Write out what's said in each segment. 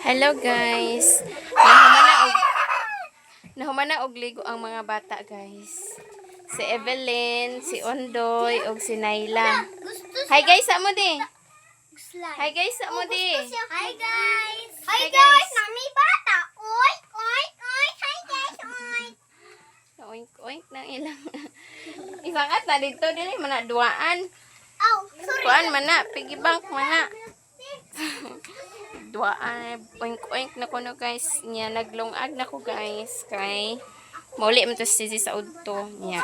Hello guys. Nahumana og ligo ang mga bata guys. Si Evelyn, si Ondoy, ug si Naila. Hi guys, amo di. Hi guys, amo di. Hi guys! Hi Hi, guys. guys! Nami bata! Oink! Oink! Oink! Hi guys! Oink! Oink oink nang ilang. Isangat na dito dili mana duaan. Oh, sorry! Kuan mana piggy bank mana. Duaan oink oink na kuno guys. Nya naglungag na ko guys kay mauli man to si sa udto nya.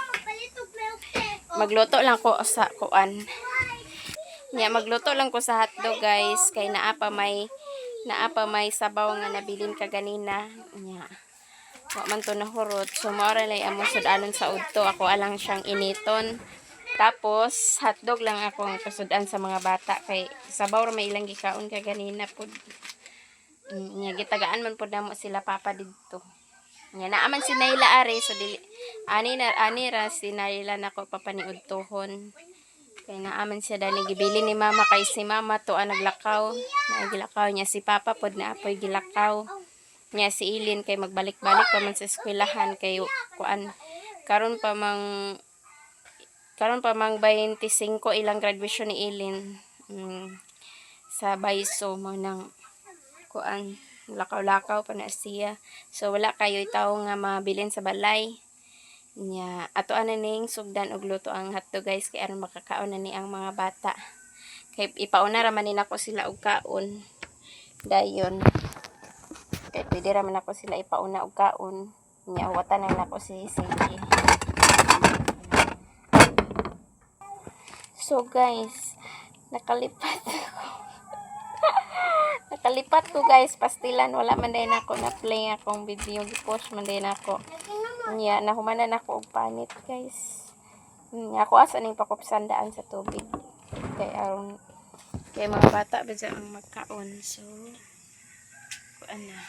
Magluto lang ko sa kuan. Nya magluto lang ko sa hotdog guys kay naa pa may sabaw nga nabilin ka ganina. Nya. Wa man to nahurot. So mao ra lay amo sudanon sa udto. Ako alang siyang initon. Tapos hotdog lang akong pasudan sa mga bata kay sabaw ra may ilang gikaon ka ganina pud. Nya gitagaan man pud namo sila papa didto. Nya naaman si Naila are so dili ani ra si Naila nako papaniudtohon. Kay naaman siya dali gibili ni mama kay si mama to naglakaw. Naagilakaw niya si papa pod na apoy gilakaw. Nya si Ilin kay magbalik-balik pa man sa eskwelahan kay kuan karon pa mang 25 ilang graduation ni Ilin. Sa Baiso mo nang kuan lakaw-lakaw pa na siya. So wala kayo itaw nga mabilin sa balay. Nya ato ana ning sugdan og luto ang hotdog guys kay aron makakaon na ni ang mga bata. Kay ipauna ra man ni nako sila og kaon. Dayon. Kay pwede ra man ako sila ipauna og kaon. Nya watan na nako si Siji. So guys, nakalipat ko guys pastilan wala man day nako na play akong video gipost man day nako. Nya nahumanan ako og panit guys. Nya ako asa ning pakupsan daan sa tubig. Kay mga bata ba ang magkaon. So kuan na.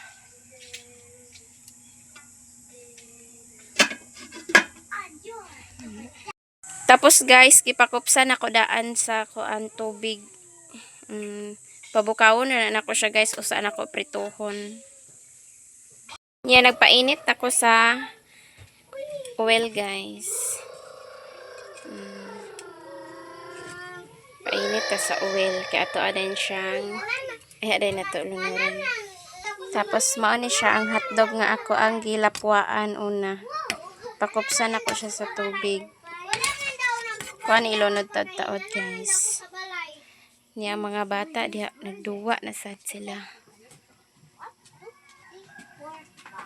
Tapos guys, gipakupsan ako daan sa kuan tubig. Pabukawon na nako siya guys usa nako prituhon. Nya nagpainit ako sa oil guys. Painit ka sa oil kay ato adan siyang adan na to lunuran. Tapos mao ni siya ang hotdog nga ako ang gilapwaan una. Pakupsan ako siya sa tubig. Kuan ilunod taod guys. Niya mga bata diha nagduwa na sad sila.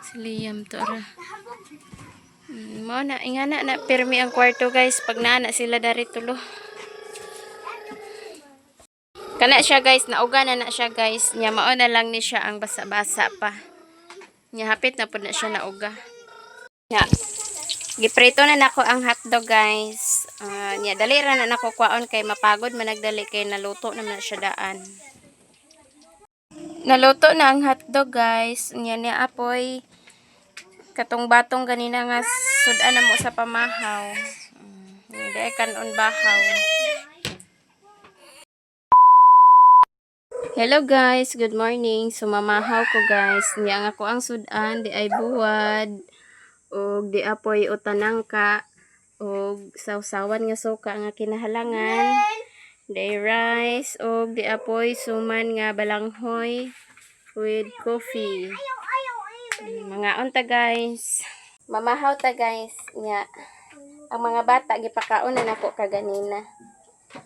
Siliyam to ra. Mao na ingana na pirmi ang kwarto guys pag naana sila dari tulo. Kana siya guys, nauga na siya guys. Nya mao na lang ni siya ang basa-basa pa. Nya hapit na pud na siya nauga. Nya giprito na nako ang hotdog guys. Nya dali ra na nako kwaon kay mapagod man nagdali kay naluto naman na siya daan. Naluto na ang hotdog guys. Nya ni apoy katong batong ganina nga sudan na mo sa pamahaw. Hindi kanon bahaw. Hello guys, good morning. So mamahaw ko guys. Nya nga ko ang sudan di ay buwad og di apoy utanangka og sawsawan nga suka nga kinahalangan. Di rice og di apoy suman nga balanghoy with coffee. Mga unta guys. Mamahaw ta guys. Nya ang mga bata gipakaon na nako kaganina.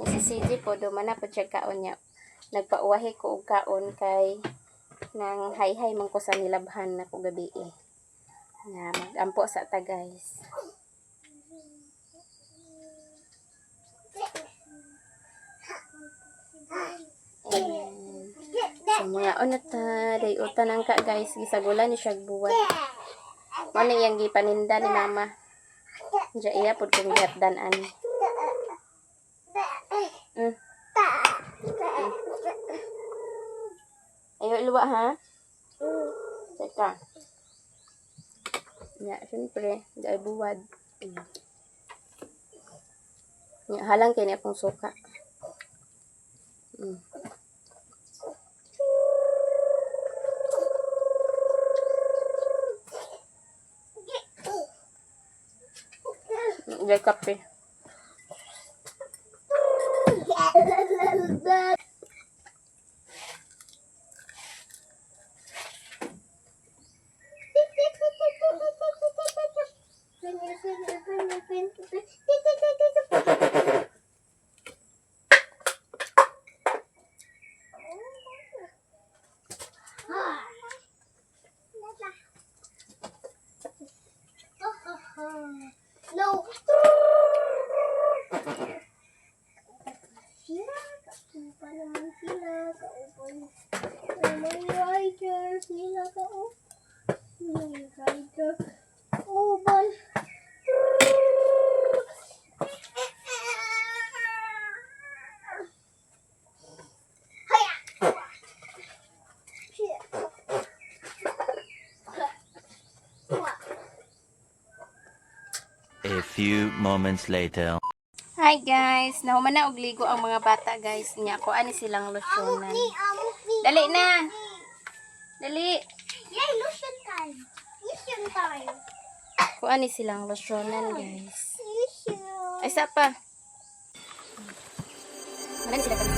Si CJ po dumana po siya kaon niya. Nagpauwahi ko og kaon kay nang hay-hay man ko sa nilabhan na ko gabi eh. Nga magampo sa ta guys. So mga ta day utan ang ka guys gisagulan ni siya buwat. Mano yang gipaninda ni mama. Diya iya pud kong gihatdan ani. Ayo luwa ha. Teka. Ya, siyempre, dahil buwad. Ya, halang kayo niya pong suka. Diyan kape. No. Sila, kaupa naman sila, kaupa may rider, sila may rider, uban. Haya! Shit. A few moments later. Hi guys, nahuman na og ligo ang mga bata guys. Nya ko ani silang losyonan. Amok ni. Dali na. Dali. Yay, lotion time. Lotion time. Ko ani silang losyonan guys. Lotion. Ay sa pa. Mana sila kan?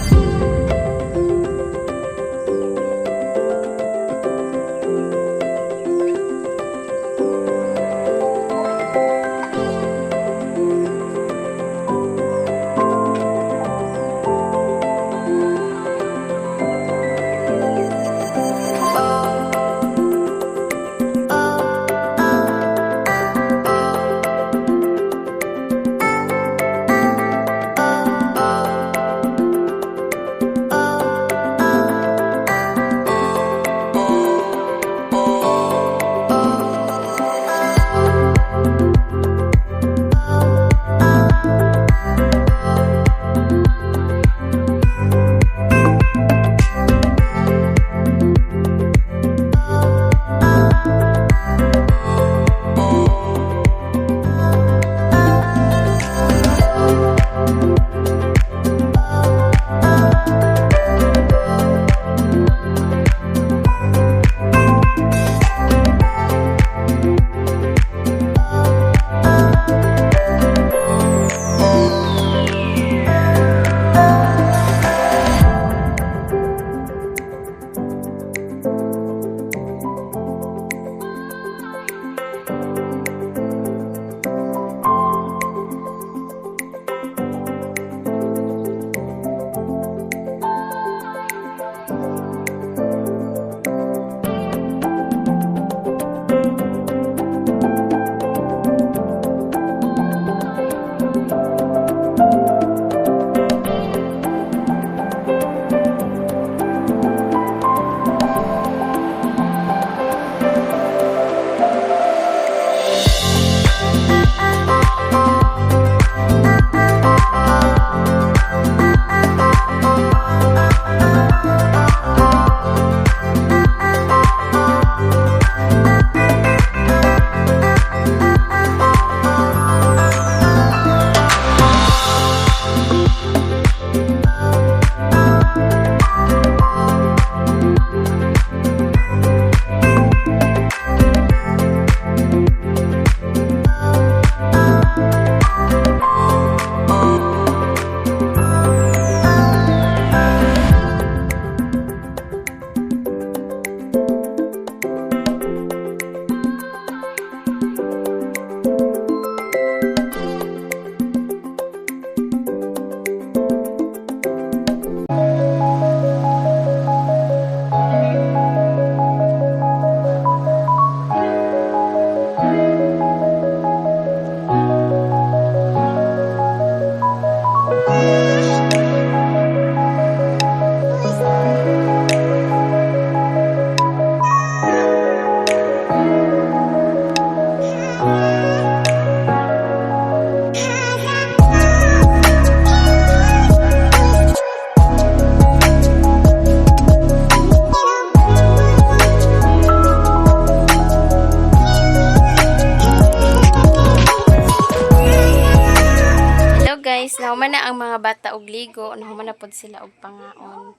Guys, nahuman na ang mga bata og ligo, nahuman na pod sila og pangaon.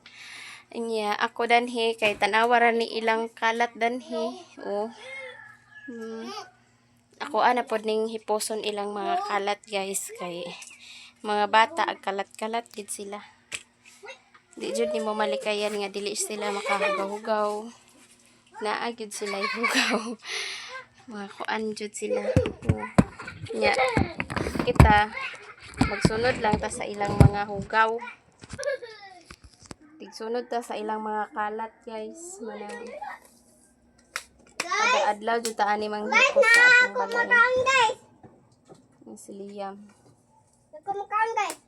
Inya, ako danhi kay tanawa ra ni ilang kalat danhi. Oh. ako ana pod ning hiposon ilang mga kalat guys kay mga bata ag kalat-kalat gid sila. Di jud nimo malikayan nga dili sila makahugaw-hugaw. Naa gyud sila hugaw. Mga kuan jud sila. Nya kita magsunod lang ta sa ilang mga hugaw. Tigsunod ta sa ilang mga kalat guys. Manang adlaw jud ta ani mang hipos sa atong balay. Kumakain guys. Ang si Liam. Kumakain guys.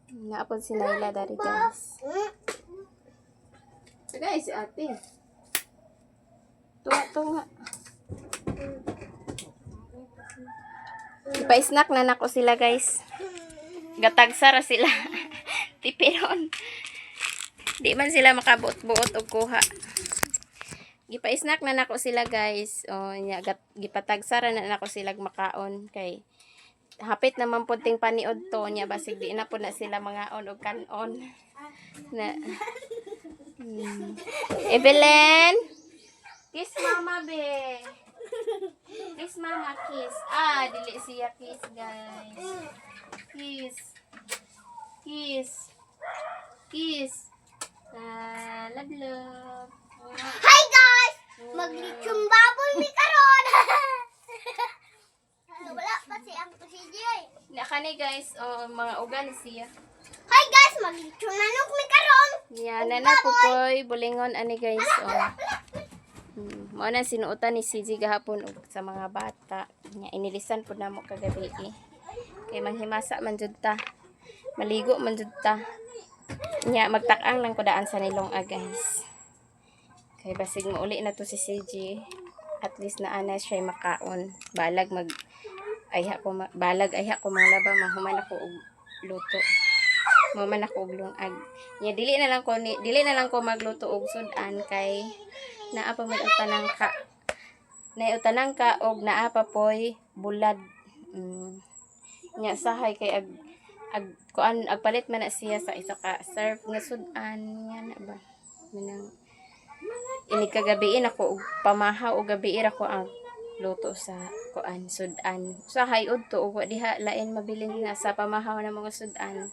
Naapod si Naila dari guys. Guys, si ate. Tunga. Pa-snack na nako sila guys. Gatagsara sila. Tipiron. Di man sila makabuot-buot og kuha. Gipa-snack na nako sila guys. O nya gipatagsara na nako sila makaon kay hapit naman pud ting paniod to nya basig di na pud na sila mangaon og kanon. Na Evelyn, kiss mama be. Kiss mama, kiss. Dili siya kiss guys. Kiss. Love. Hi guys. Maglitsong baboy mi karon. Wala pa si ang CJ. Na kani guys, mga ugan siya. Hi guys, maglitsong manok mi karon. Yan, nana po bulingon ani guys. Mao na sinuotan ni CJ gahapon og sa mga bata. Nya inilisan pud namo kagabi. Kay manghimasa man jud ta. Maligo man jud ta. Nya magtak-ang lang ko daan sa nilong guys. Kay basig mauli na to si CJ. At least na ana siya makaon. Balag ayha ko manglaba mahuman ako og luto. Maman ako og lungag. Nya dili na lang ko magluto og sudan kay naa pa may utanangka. Nay utanangka og naa pa poy bulad. Nya sahay kay kuan agpalit man na siya sa isa ka serve nga sudan nya na ba. Manang ini kagabiin ako og pamahaw og gabi ra ko ang luto sa kuan sudan. Sahay udto og diha lain mabilin nga sa pamahaw na mga sudan.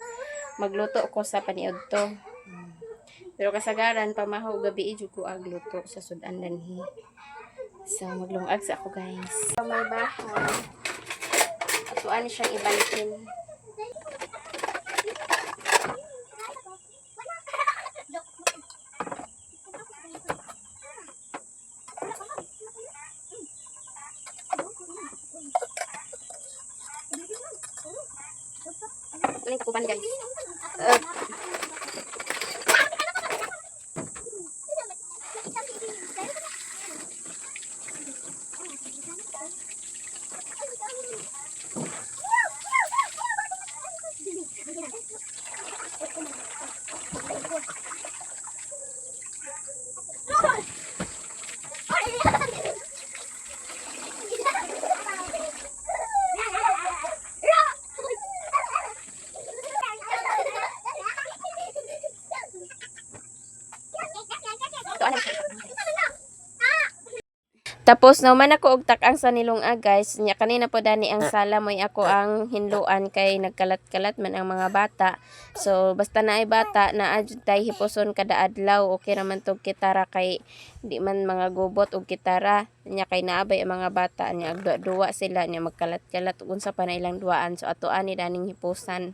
Magluto ko sa paniod to. Pero kasagaran pamahaw gabi jud ko ag luto sa sudan danhi. So maglungag sa ako guys. May bahon. Atuan siyang ibalikin. Ini kuban guys. Tapos naman ako og tak-ang sa nilunga guys. Nya kanina po dani ang sala moy ako ang hinluan kay nagkalat-kalat man ang mga bata. So basta naay bata na tay hiposon kada adlaw okay raman tog kitara kay di man mga gubot og kitara. Nya kay naabay ang mga bata nya agduwa sila nya magkalat-kalat ug unsa pa na ilang duaan. So ato ani daning hiposan.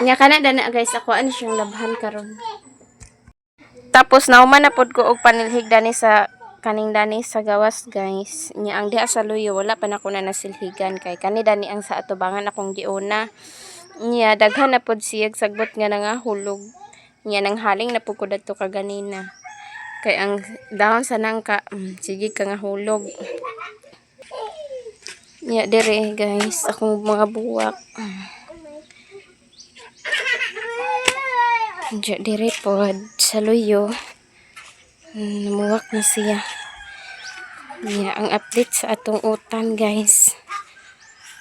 Nya kana dana guys, ako ano siyang labhan karon. Tapos nauman na pod ko og panilhig dani sa kaning dani sa gawas guys. Nya ang diha sa luyo wala pa na ko na nasilhigan kay kani dani ang sa atubangan akong giuna. Nya daghan na pod siyag sagbot nga nangahulog. Nya nang haling na pud ko dadto kaganina. Kay ang dahon sa nangka, sige ka nga hulog. Nya dire guys, akong mga buwak. Nya dire pod sa luyo. Namuwak na siya. Nya ang update sa atong utan guys.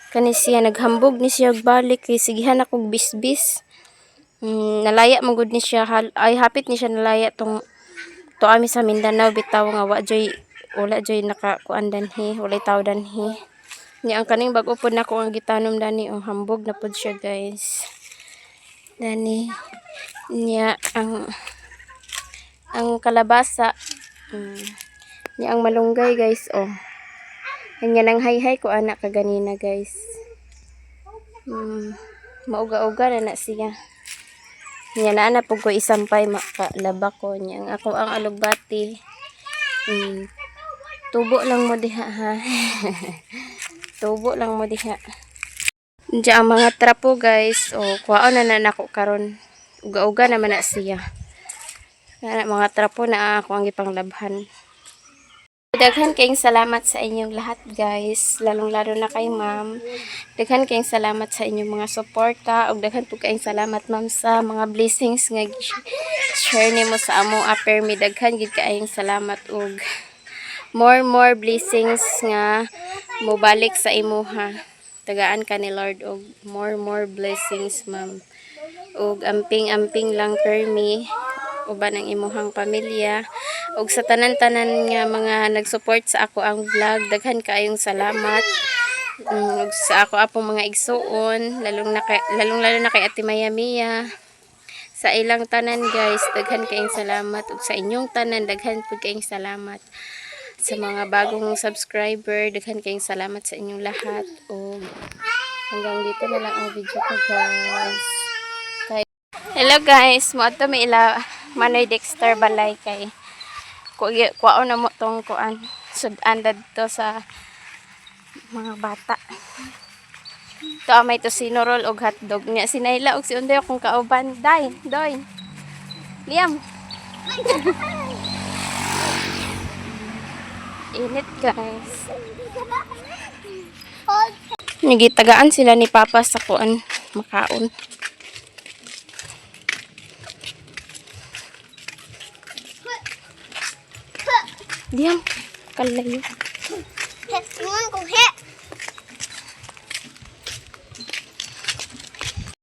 Kani siya naghambog ni siya og balik kay sigihan akong bisbis. Nalaya man gud ni siya ay hapit ni siya nalaya tong to ami sa Mindanao bitaw nga wala joy nakakuan danhi, walay tawo danhi. Nya ang kaning bag-o pod nako ang gitanom dani hambog na pod siya guys. Dani nya ang kalabasa nya ang malunggay guys nya nang hayhay ko anak kaganina guys. Mauga-uga na siya. Nya na po ko isampay makalaba ko nya ang ako ang alugbati. Tubo lang mo diha ha. Tubo lang mo diha. Diya ang mga trapo guys. Kuhaon na nako karon. Uga-uga naman na siya. Mga trapo na ako ang ipanglabhan. Daghan kayong salamat sa inyong lahat guys. Lalong-lalo na kay ma'am. Daghan kayong salamat sa inyong mga suporta. Ug daghan po kayong salamat ma'am sa mga blessings nga share nimo sa among upper mi. Daghan gid kayong salamat ug more blessings nga mobalik sa imuha. Tagaan ka ni Lord og more blessings ma'am. Ug amping lang permi uban ang imuhang pamilya ug sa tanan-tanan nga mga nagsupport sa ako ang vlog. Daghan kaayong salamat. Ug sa ako apong mga igsuon lalong-lalo na kay Ate Mia. Sa ilang tanan guys, daghan kaayong salamat ug sa inyong tanan daghan pud kaayong salamat. Sa mga bagong subscriber, daghan kaayong salamat sa inyong lahat. Ug hanggang dito na lang ang video ko guys. Hello guys, mo ato may ila Manoy Dexter balay kay kuwao na mo tong kuan sudan dadto sa mga bata. Ito may tosino roll og hotdog nya sinayla og si unday akong kauban. Doy. Liam. Init guys. Nagitagaan sila ni Papa sa kuan makaon. Diam, kalayo.